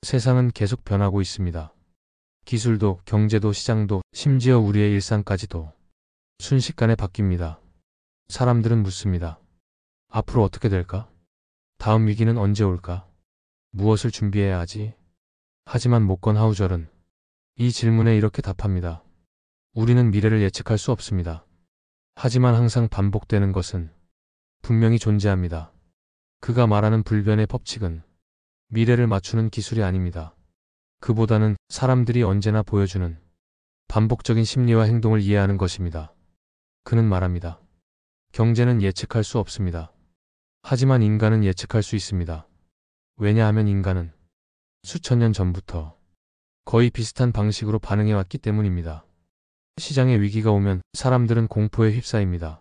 세상은 계속 변하고 있습니다. 기술도, 경제도, 시장도, 심지어 우리의 일상까지도 순식간에 바뀝니다. 사람들은 묻습니다. 앞으로 어떻게 될까? 다음 위기는 언제 올까? 무엇을 준비해야 하지? 하지만 모건 하우절은 이 질문에 이렇게 답합니다. 우리는 미래를 예측할 수 없습니다. 하지만 항상 반복되는 것은 분명히 존재합니다. 그가 말하는 불변의 법칙은 미래를 맞추는 기술이 아닙니다. 그보다는 사람들이 언제나 보여주는 반복적인 심리와 행동을 이해하는 것입니다. 그는 말합니다. 경제는 예측할 수 없습니다. 하지만 인간은 예측할 수 있습니다. 왜냐하면 인간은 수천 년 전부터 거의 비슷한 방식으로 반응해왔기 때문입니다. 시장에 위기가 오면 사람들은 공포에 휩싸입니다.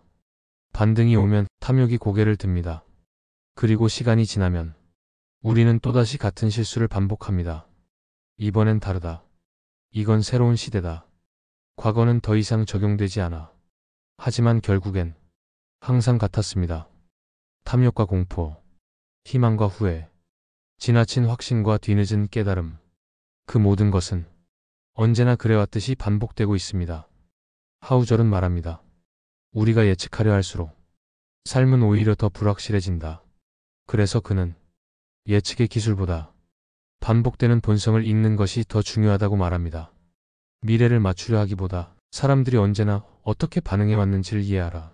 반등이 오면 탐욕이 고개를 듭니다. 그리고 시간이 지나면 우리는 또다시 같은 실수를 반복합니다. 이번엔 다르다. 이건 새로운 시대다. 과거는 더 이상 적용되지 않아. 하지만 결국엔 항상 같았습니다. 탐욕과 공포, 희망과 후회, 지나친 확신과 뒤늦은 깨달음. 그 모든 것은 언제나 그래왔듯이 반복되고 있습니다. 하우절은 말합니다. 우리가 예측하려 할수록 삶은 오히려 더 불확실해진다. 그래서 그는 예측의 기술보다 반복되는 본성을 읽는 것이 더 중요하다고 말합니다. 미래를 맞추려 하기보다 사람들이 언제나 어떻게 반응해왔는지를 이해하라.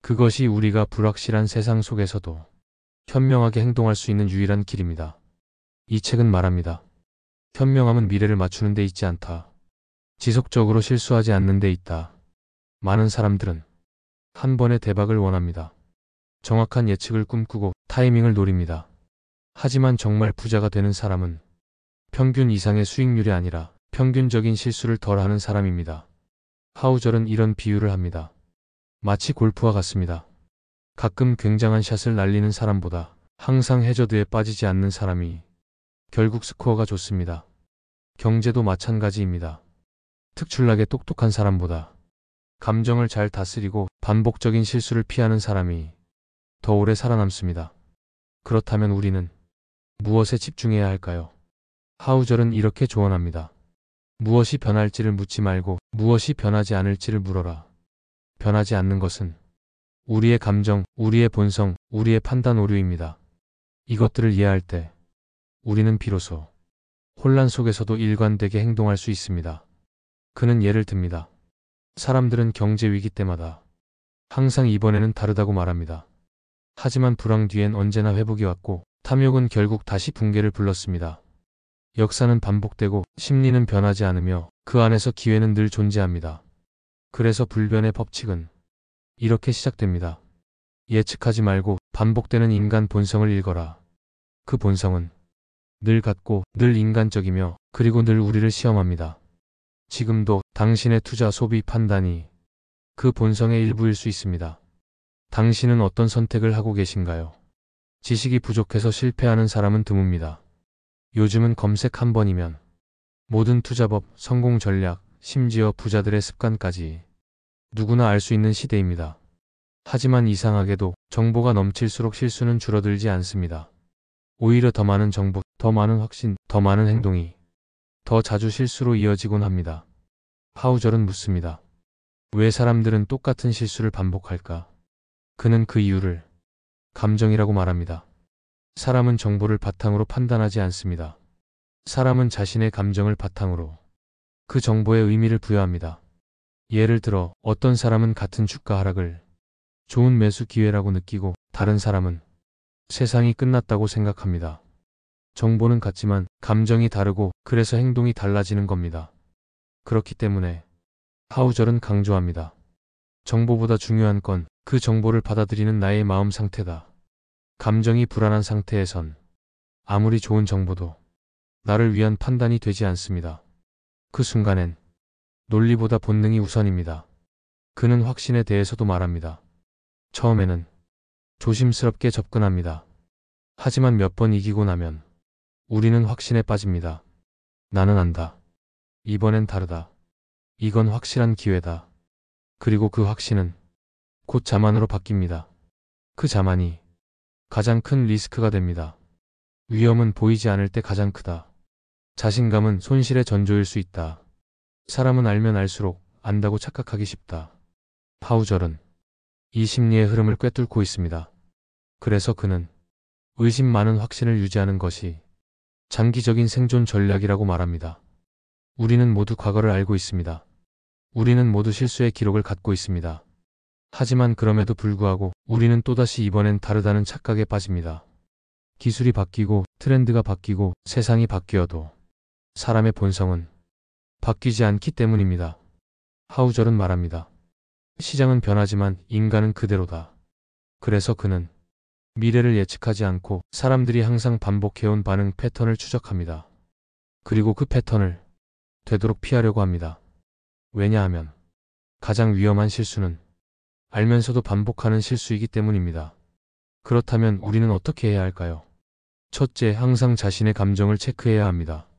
그것이 우리가 불확실한 세상 속에서도 현명하게 행동할 수 있는 유일한 길입니다. 이 책은 말합니다. 현명함은 미래를 맞추는 데 있지 않다. 지속적으로 실수하지 않는 데 있다. 많은 사람들은 한 번의 대박을 원합니다. 정확한 예측을 꿈꾸고 타이밍을 노립니다. 하지만 정말 부자가 되는 사람은 평균 이상의 수익률이 아니라 평균적인 실수를 덜 하는 사람입니다. 하우절은 이런 비유를 합니다. 마치 골프와 같습니다. 가끔 굉장한 샷을 날리는 사람보다 항상 해저드에 빠지지 않는 사람이 결국 스코어가 좋습니다. 경제도 마찬가지입니다. 특출나게 똑똑한 사람보다 감정을 잘 다스리고 반복적인 실수를 피하는 사람이 더 오래 살아남습니다. 그렇다면 우리는 무엇에 집중해야 할까요? 하우절은 이렇게 조언합니다. 무엇이 변할지를 묻지 말고 무엇이 변하지 않을지를 물어라. 변하지 않는 것은 우리의 감정, 우리의 본성, 우리의 판단 오류입니다. 이것들을 이해할 때 우리는 비로소 혼란 속에서도 일관되게 행동할 수 있습니다. 그는 예를 듭니다. 사람들은 경제 위기 때마다 항상 이번에는 다르다고 말합니다. 하지만 불황 뒤엔 언제나 회복이 왔고 탐욕은 결국 다시 붕괴를 불렀습니다. 역사는 반복되고 심리는 변하지 않으며 그 안에서 기회는 늘 존재합니다. 그래서 불변의 법칙은 이렇게 시작됩니다. 예측하지 말고 반복되는 인간 본성을 읽어라. 그 본성은 늘 같고 늘 인간적이며 그리고 늘 우리를 시험합니다. 지금도 당신의 투자, 소비, 판단이 그 본성의 일부일 수 있습니다. 당신은 어떤 선택을 하고 계신가요? 지식이 부족해서 실패하는 사람은 드뭅니다. 요즘은 검색 한 번이면 모든 투자법, 성공 전략, 심지어 부자들의 습관까지 누구나 알 수 있는 시대입니다. 하지만 이상하게도 정보가 넘칠수록 실수는 줄어들지 않습니다. 오히려 더 많은 정보, 더 많은 확신, 더 많은 행동이 더 자주 실수로 이어지곤 합니다. 하우절은 묻습니다. 왜 사람들은 똑같은 실수를 반복할까? 그는 그 이유를 감정이라고 말합니다. 사람은 정보를 바탕으로 판단하지 않습니다. 사람은 자신의 감정을 바탕으로 그 정보에 의미를 부여합니다. 예를 들어 어떤 사람은 같은 주가 하락을 좋은 매수 기회라고 느끼고 다른 사람은 세상이 끝났다고 생각합니다. 정보는 같지만 감정이 다르고 그래서 행동이 달라지는 겁니다. 그렇기 때문에 하우절은 강조합니다. 정보보다 중요한 건 그 정보를 받아들이는 나의 마음 상태다. 감정이 불안한 상태에선 아무리 좋은 정보도 나를 위한 판단이 되지 않습니다. 그 순간엔 논리보다 본능이 우선입니다. 그는 확신에 대해서도 말합니다. 처음에는 조심스럽게 접근합니다. 하지만 몇 번 이기고 나면 우리는 확신에 빠집니다. 나는 안다. 이번엔 다르다. 이건 확실한 기회다. 그리고 그 확신은 곧 자만으로 바뀝니다. 그 자만이 가장 큰 리스크가 됩니다. 위험은 보이지 않을 때 가장 크다. 자신감은 손실의 전조일 수 있다. 사람은 알면 알수록 안다고 착각하기 쉽다. 하우절은 이 심리의 흐름을 꿰뚫고 있습니다. 그래서 그는 의심 많은 확신을 유지하는 것이 장기적인 생존 전략이라고 말합니다. 우리는 모두 과거를 알고 있습니다. 우리는 모두 실수의 기록을 갖고 있습니다. 하지만 그럼에도 불구하고 우리는 또다시 이번엔 다르다는 착각에 빠집니다. 기술이 바뀌고 트렌드가 바뀌고 세상이 바뀌어도 사람의 본성은 바뀌지 않기 때문입니다. 하우절은 말합니다. 시장은 변하지만 인간은 그대로다. 그래서 그는 미래를 예측하지 않고 사람들이 항상 반복해온 반응 패턴을 추적합니다. 그리고 그 패턴을 되도록 피하려고 합니다. 왜냐하면 가장 위험한 실수는 알면서도 반복하는 실수이기 때문입니다. 그렇다면 우리는 어떻게 해야 할까요? 첫째, 항상 자신의 감정을 체크해야 합니다.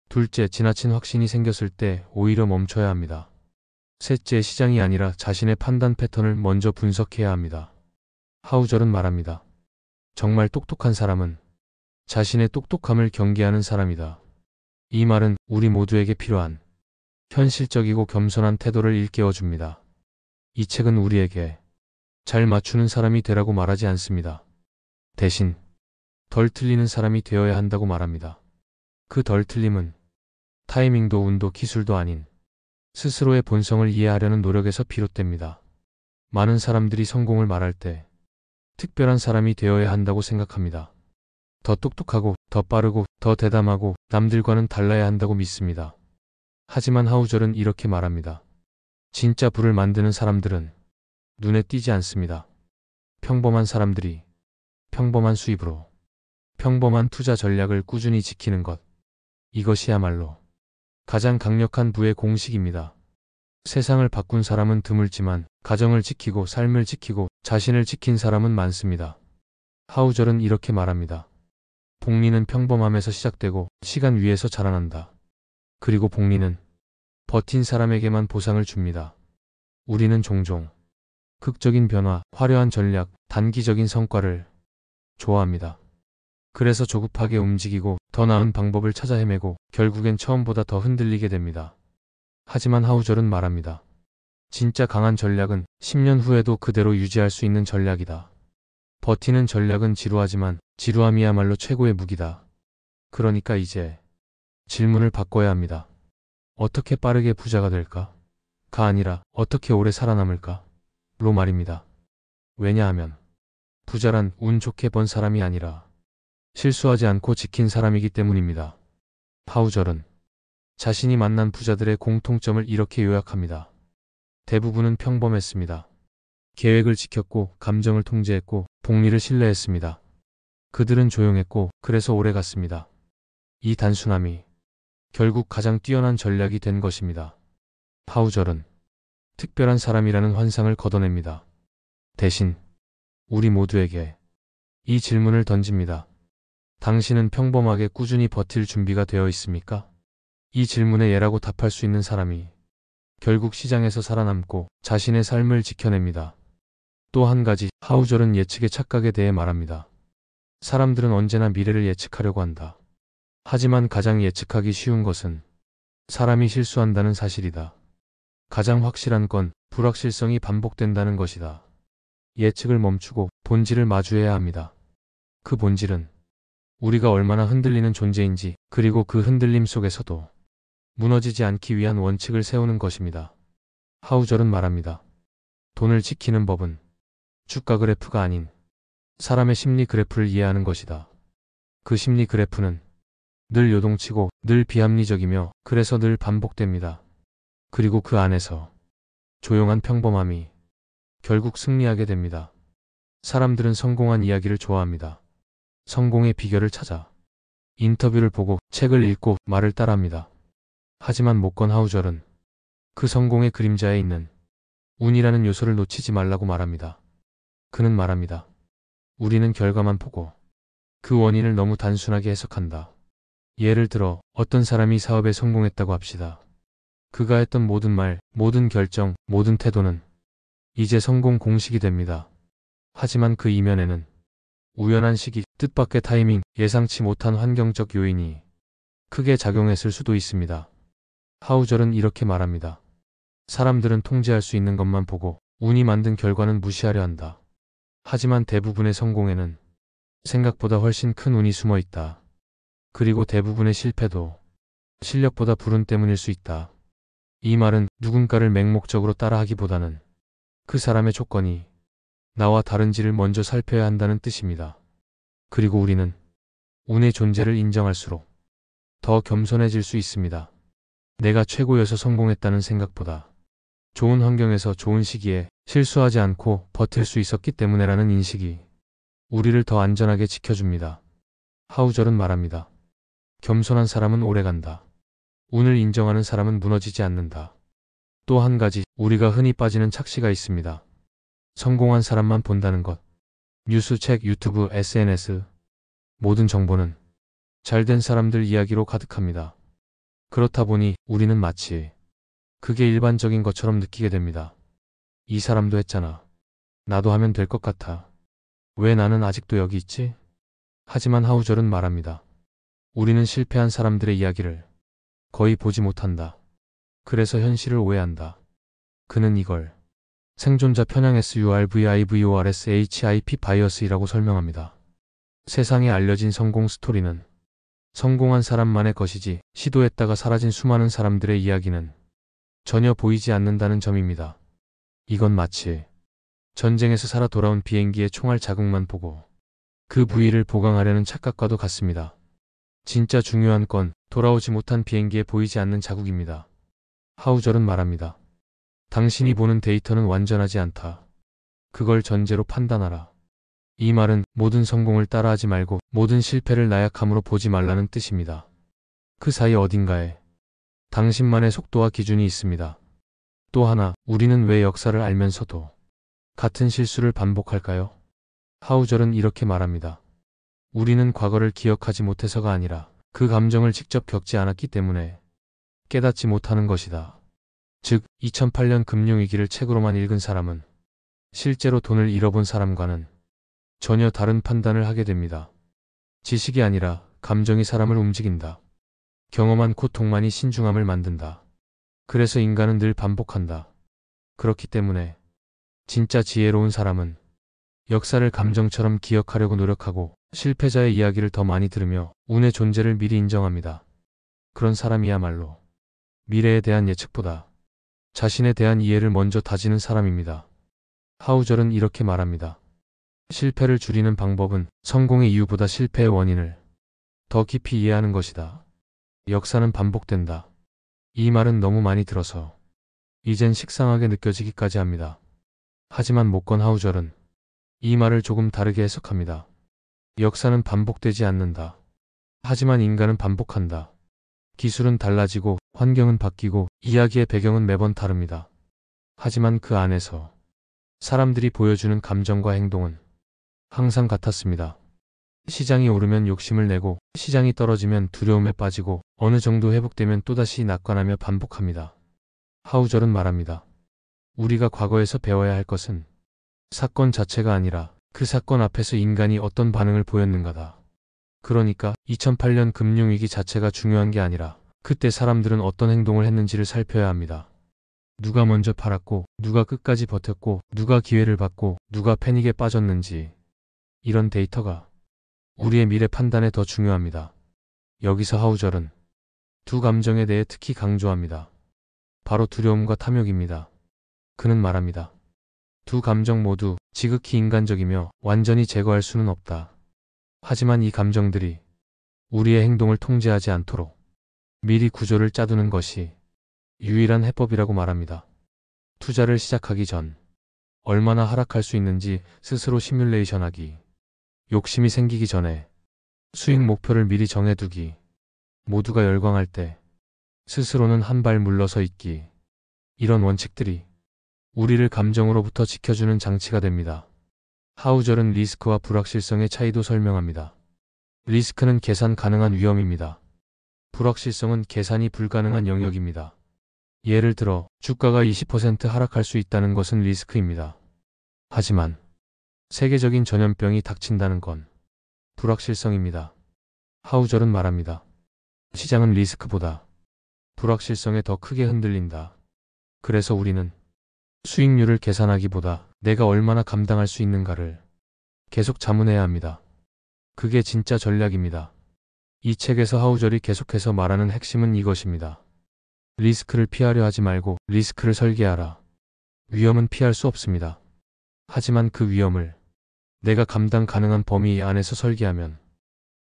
둘째, 지나친 확신이 생겼을 때 오히려 멈춰야 합니다. 셋째, 시장이 아니라 자신의 판단 패턴을 먼저 분석해야 합니다. 하우절은 말합니다. 정말 똑똑한 사람은 자신의 똑똑함을 경계하는 사람이다. 이 말은 우리 모두에게 필요한 현실적이고 겸손한 태도를 일깨워줍니다. 이 책은 우리에게 잘 맞추는 사람이 되라고 말하지 않습니다. 대신 덜 틀리는 사람이 되어야 한다고 말합니다. 그 덜 틀림은 타이밍도 운도 기술도 아닌 스스로의 본성을 이해하려는 노력에서 비롯됩니다. 많은 사람들이 성공을 말할 때 특별한 사람이 되어야 한다고 생각합니다. 더 똑똑하고 더 빠르고 더 대담하고 남들과는 달라야 한다고 믿습니다. 하지만 하우절은 이렇게 말합니다. 진짜 부를 만드는 사람들은 눈에 띄지 않습니다. 평범한 사람들이 평범한 수입으로 평범한 투자 전략을 꾸준히 지키는 것. 이것이야말로 가장 강력한 부의 공식입니다. 세상을 바꾼 사람은 드물지만 가정을 지키고 삶을 지키고 자신을 지킨 사람은 많습니다. 하우절은 이렇게 말합니다. 복리는 평범함에서 시작되고 시간 위에서 자라난다. 그리고 복리는 버틴 사람에게만 보상을 줍니다. 우리는 종종 극적인 변화, 화려한 전략, 단기적인 성과를 좋아합니다. 그래서 조급하게 움직이고 더 나은 방법을 찾아 헤매고 결국엔 처음보다 더 흔들리게 됩니다. 하지만 하우절은 말합니다. 진짜 강한 전략은 10년 후에도 그대로 유지할 수 있는 전략이다. 버티는 전략은 지루하지만 지루함이야말로 최고의 무기다. 그러니까 이제 질문을 바꿔야 합니다. 어떻게 빠르게 부자가 될까? 가 아니라 어떻게 오래 살아남을까? 로 말입니다. 왜냐하면 부자란 운 좋게 번 사람이 아니라 실수하지 않고 지킨 사람이기 때문입니다. 하우절은 자신이 만난 부자들의 공통점을 이렇게 요약합니다. 대부분은 평범했습니다. 계획을 지켰고 감정을 통제했고 복리를 신뢰했습니다. 그들은 조용했고 그래서 오래 갔습니다. 이 단순함이 결국 가장 뛰어난 전략이 된 것입니다. 하우절은 특별한 사람이라는 환상을 걷어냅니다. 대신 우리 모두에게 이 질문을 던집니다. 당신은 평범하게 꾸준히 버틸 준비가 되어 있습니까? 이 질문에 예라고 답할 수 있는 사람이 결국 시장에서 살아남고 자신의 삶을 지켜냅니다. 또 한 가지, 하우절은 예측의 착각에 대해 말합니다. 사람들은 언제나 미래를 예측하려고 한다. 하지만 가장 예측하기 쉬운 것은 사람이 실수한다는 사실이다. 가장 확실한 건 불확실성이 반복된다는 것이다. 예측을 멈추고 본질을 마주해야 합니다. 그 본질은 우리가 얼마나 흔들리는 존재인지, 그리고 그 흔들림 속에서도 무너지지 않기 위한 원칙을 세우는 것입니다. 하우절은 말합니다. 돈을 지키는 법은 주가 그래프가 아닌 사람의 심리 그래프를 이해하는 것이다. 그 심리 그래프는 늘 요동치고 늘 비합리적이며 그래서 늘 반복됩니다. 그리고 그 안에서 조용한 평범함이 결국 승리하게 됩니다. 사람들은 성공한 이야기를 좋아합니다. 성공의 비결을 찾아 인터뷰를 보고 책을 읽고 말을 따라합니다. 하지만 모건 하우절은 그 성공의 그림자에 있는 운이라는 요소를 놓치지 말라고 말합니다. 그는 말합니다. 우리는 결과만 보고 그 원인을 너무 단순하게 해석한다. 예를 들어 어떤 사람이 사업에 성공했다고 합시다. 그가 했던 모든 말, 모든 결정, 모든 태도는 이제 성공 공식이 됩니다. 하지만 그 이면에는 우연한 시기, 뜻밖의 타이밍, 예상치 못한 환경적 요인이 크게 작용했을 수도 있습니다. 하우절은 이렇게 말합니다. 사람들은 통제할 수 있는 것만 보고 운이 만든 결과는 무시하려 한다. 하지만 대부분의 성공에는 생각보다 훨씬 큰 운이 숨어 있다. 그리고 대부분의 실패도 실력보다 불운 때문일 수 있다. 이 말은 누군가를 맹목적으로 따라하기보다는 그 사람의 조건이 나와 다른지를 먼저 살펴야 한다는 뜻입니다. 그리고 우리는 운의 존재를 인정할수록 더 겸손해질 수 있습니다. 내가 최고여서 성공했다는 생각보다 좋은 환경에서 좋은 시기에 실수하지 않고 버틸 수 있었기 때문에라는 인식이 우리를 더 안전하게 지켜줍니다. 하우절은 말합니다. 겸손한 사람은 오래간다. 운을 인정하는 사람은 무너지지 않는다. 또 한 가지 우리가 흔히 빠지는 착시가 있습니다. 성공한 사람만 본다는 것. 뉴스, 책, 유튜브, SNS 모든 정보는 잘된 사람들 이야기로 가득합니다. 그렇다 보니 우리는 마치 그게 일반적인 것처럼 느끼게 됩니다. 이 사람도 했잖아. 나도 하면 될 것 같아. 왜 나는 아직도 여기 있지? 하지만 하우절은 말합니다. 우리는 실패한 사람들의 이야기를 거의 보지 못한다. 그래서 현실을 오해한다. 그는 이걸 생존자 편향 SURVIVORSHIP 바이어스이라고 설명합니다. 세상에 알려진 성공 스토리는 성공한 사람만의 것이지 시도했다가 사라진 수많은 사람들의 이야기는 전혀 보이지 않는다는 점입니다. 이건 마치 전쟁에서 살아 돌아온 비행기의 총알 자국만 보고 그 부위를 보강하려는 착각과도 같습니다. 진짜 중요한 건 돌아오지 못한 비행기에 보이지 않는 자국입니다. 하우절은 말합니다. 당신이 보는 데이터는 완전하지 않다. 그걸 전제로 판단하라. 이 말은 모든 성공을 따라하지 말고 모든 실패를 나약함으로 보지 말라는 뜻입니다. 그 사이 어딘가에 당신만의 속도와 기준이 있습니다. 또 하나, 우리는 왜 역사를 알면서도 같은 실수를 반복할까요? 하우절은 이렇게 말합니다. 우리는 과거를 기억하지 못해서가 아니라 그 감정을 직접 겪지 않았기 때문에 깨닫지 못하는 것이다. 즉, 2008년 금융위기를 책으로만 읽은 사람은 실제로 돈을 잃어본 사람과는 전혀 다른 판단을 하게 됩니다. 지식이 아니라 감정이 사람을 움직인다. 경험한 고통만이 신중함을 만든다. 그래서 인간은 늘 반복한다. 그렇기 때문에 진짜 지혜로운 사람은 역사를 감정처럼 기억하려고 노력하고 실패자의 이야기를 더 많이 들으며 운의 존재를 미리 인정합니다. 그런 사람이야말로 미래에 대한 예측보다 자신에 대한 이해를 먼저 다지는 사람입니다. 하우절은 이렇게 말합니다. 실패를 줄이는 방법은 성공의 이유보다 실패의 원인을 더 깊이 이해하는 것이다. 역사는 반복된다. 이 말은 너무 많이 들어서 이젠 식상하게 느껴지기까지 합니다. 하지만 목건 하우절은 이 말을 조금 다르게 해석합니다. 역사는 반복되지 않는다. 하지만 인간은 반복한다. 기술은 달라지고 환경은 바뀌고 이야기의 배경은 매번 다릅니다. 하지만 그 안에서 사람들이 보여주는 감정과 행동은 항상 같았습니다. 시장이 오르면 욕심을 내고 시장이 떨어지면 두려움에 빠지고 어느 정도 회복되면 또다시 낙관하며 반복합니다. 하우절은 말합니다. 우리가 과거에서 배워야 할 것은 사건 자체가 아니라 그 사건 앞에서 인간이 어떤 반응을 보였는가다. 그러니까 2008년 금융위기 자체가 중요한 게 아니라 그때 사람들은 어떤 행동을 했는지를 살펴야 합니다. 누가 먼저 팔았고 누가 끝까지 버텼고 누가 기회를 받고 누가 패닉에 빠졌는지 이런 데이터가 우리의 미래 판단에 더 중요합니다. 여기서 하우절은 두 감정에 대해 특히 강조합니다. 바로 두려움과 탐욕입니다. 그는 말합니다. 두 감정 모두 지극히 인간적이며 완전히 제거할 수는 없다. 하지만 이 감정들이 우리의 행동을 통제하지 않도록 미리 구조를 짜두는 것이 유일한 해법이라고 말합니다. 투자를 시작하기 전 얼마나 하락할 수 있는지 스스로 시뮬레이션하기, 욕심이 생기기 전에 수익 목표를 미리 정해두기, 모두가 열광할 때 스스로는 한 발 물러서 있기, 이런 원칙들이 우리를 감정으로부터 지켜주는 장치가 됩니다. 하우절은 리스크와 불확실성의 차이도 설명합니다. 리스크는 계산 가능한 위험입니다. 불확실성은 계산이 불가능한 영역입니다. 예를 들어 주가가 20% 하락할 수 있다는 것은 리스크입니다. 하지만 세계적인 전염병이 닥친다는 건 불확실성입니다. 하우절은 말합니다. 시장은 리스크보다 불확실성에 더 크게 흔들린다. 그래서 우리는 수익률을 계산하기보다 내가 얼마나 감당할 수 있는가를 계속 자문해야 합니다. 그게 진짜 전략입니다. 이 책에서 하우절이 계속해서 말하는 핵심은 이것입니다. 리스크를 피하려 하지 말고 리스크를 설계하라. 위험은 피할 수 없습니다. 하지만 그 위험을 내가 감당 가능한 범위 안에서 설계하면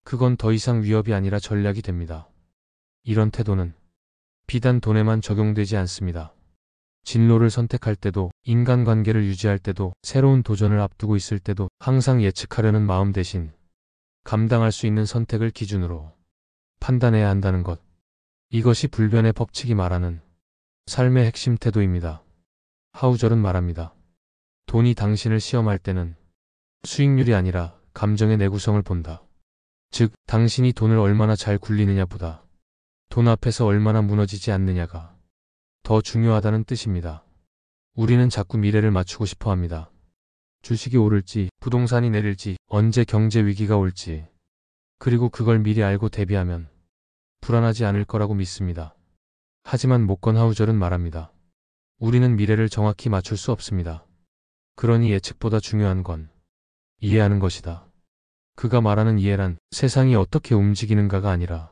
그건 더 이상 위협이 아니라 전략이 됩니다. 이런 태도는 비단 돈에만 적용되지 않습니다. 진로를 선택할 때도, 인간관계를 유지할 때도, 새로운 도전을 앞두고 있을 때도 항상 예측하려는 마음 대신 감당할 수 있는 선택을 기준으로 판단해야 한다는 것. 이것이 불변의 법칙이 말하는 삶의 핵심 태도입니다. 하우절은 말합니다. 돈이 당신을 시험할 때는 수익률이 아니라 감정의 내구성을 본다. 즉, 당신이 돈을 얼마나 잘 굴리느냐보다 돈 앞에서 얼마나 무너지지 않느냐가 더 중요하다는 뜻입니다. 우리는 자꾸 미래를 맞추고 싶어 합니다. 주식이 오를지, 부동산이 내릴지, 언제 경제 위기가 올지, 그리고 그걸 미리 알고 대비하면 불안하지 않을 거라고 믿습니다. 하지만 목건 하우절은 말합니다. 우리는 미래를 정확히 맞출 수 없습니다. 그러니 예측보다 중요한 건 이해하는 것이다. 그가 말하는 이해란 세상이 어떻게 움직이는가가 아니라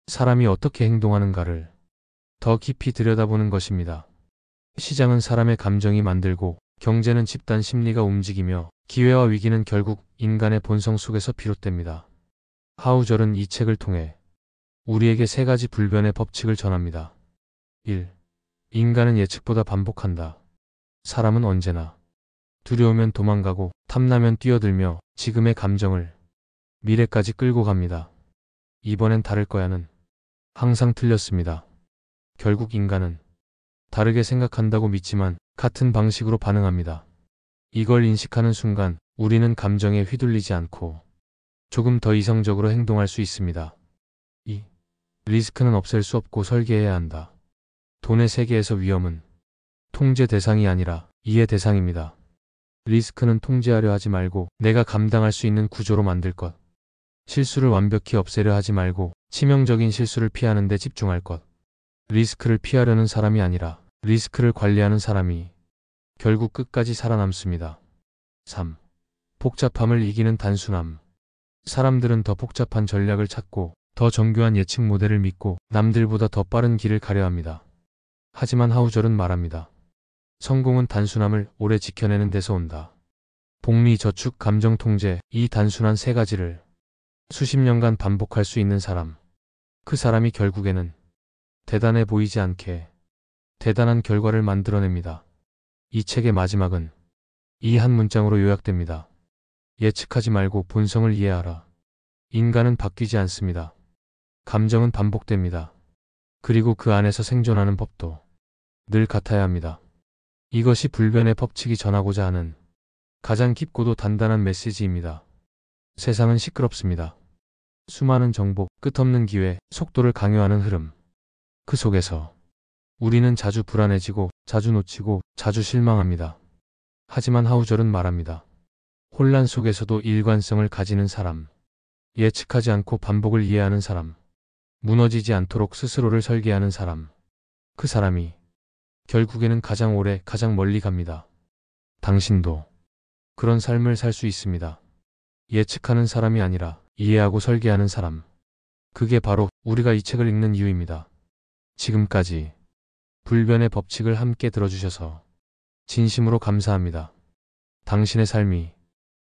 사람이 어떻게 행동하는가를 더 깊이 들여다보는 것입니다. 시장은 사람의 감정이 만들고 경제는 집단 심리가 움직이며 기회와 위기는 결국 인간의 본성 속에서 비롯됩니다. 하우절은 이 책을 통해 우리에게 세 가지 불변의 법칙을 전합니다. 1. 인간은 예측보다 반복한다. 사람은 언제나 두려우면 도망가고 탐나면 뛰어들며 지금의 감정을 미래까지 끌고 갑니다. 이번엔 다를 거야는 항상 틀렸습니다. 결국 인간은 다르게 생각한다고 믿지만 같은 방식으로 반응합니다. 이걸 인식하는 순간 우리는 감정에 휘둘리지 않고 조금 더 이성적으로 행동할 수 있습니다. 2. 리스크는 없앨 수 없고 설계해야 한다. 돈의 세계에서 위험은 통제 대상이 아니라 이해 대상입니다. 리스크는 통제하려 하지 말고 내가 감당할 수 있는 구조로 만들 것. 실수를 완벽히 없애려 하지 말고 치명적인 실수를 피하는 데 집중할 것. 리스크를 피하려는 사람이 아니라 리스크를 관리하는 사람이 결국 끝까지 살아남습니다. 3. 복잡함을 이기는 단순함. 사람들은 더 복잡한 전략을 찾고 더 정교한 예측 모델을 믿고 남들보다 더 빠른 길을 가려 합니다. 하지만 하우절은 말합니다. 성공은 단순함을 오래 지켜내는 데서 온다. 복리, 저축, 감정 통제, 이 단순한 세 가지를 수십 년간 반복할 수 있는 사람. 그 사람이 결국에는 대단해 보이지 않게 대단한 결과를 만들어냅니다. 이 책의 마지막은 이 한 문장으로 요약됩니다. 예측하지 말고 본성을 이해하라. 인간은 바뀌지 않습니다. 감정은 반복됩니다. 그리고 그 안에서 생존하는 법도 늘 같아야 합니다. 이것이 불변의 법칙이 전하고자 하는 가장 깊고도 단단한 메시지입니다. 세상은 시끄럽습니다. 수많은 정보, 끝없는 기회, 속도를 강요하는 흐름. 그 속에서 우리는 자주 불안해지고 자주 놓치고 자주 실망합니다. 하지만 하우절은 말합니다. 혼란 속에서도 일관성을 가지는 사람, 예측하지 않고 반복을 이해하는 사람, 무너지지 않도록 스스로를 설계하는 사람. 그 사람이 결국에는 가장 오래 가장 멀리 갑니다. 당신도 그런 삶을 살 수 있습니다. 예측하는 사람이 아니라 이해하고 설계하는 사람. 그게 바로 우리가 이 책을 읽는 이유입니다. 지금까지 불변의 법칙을 함께 들어주셔서 진심으로 감사합니다. 당신의 삶이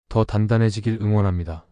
더 단단해지길 응원합니다.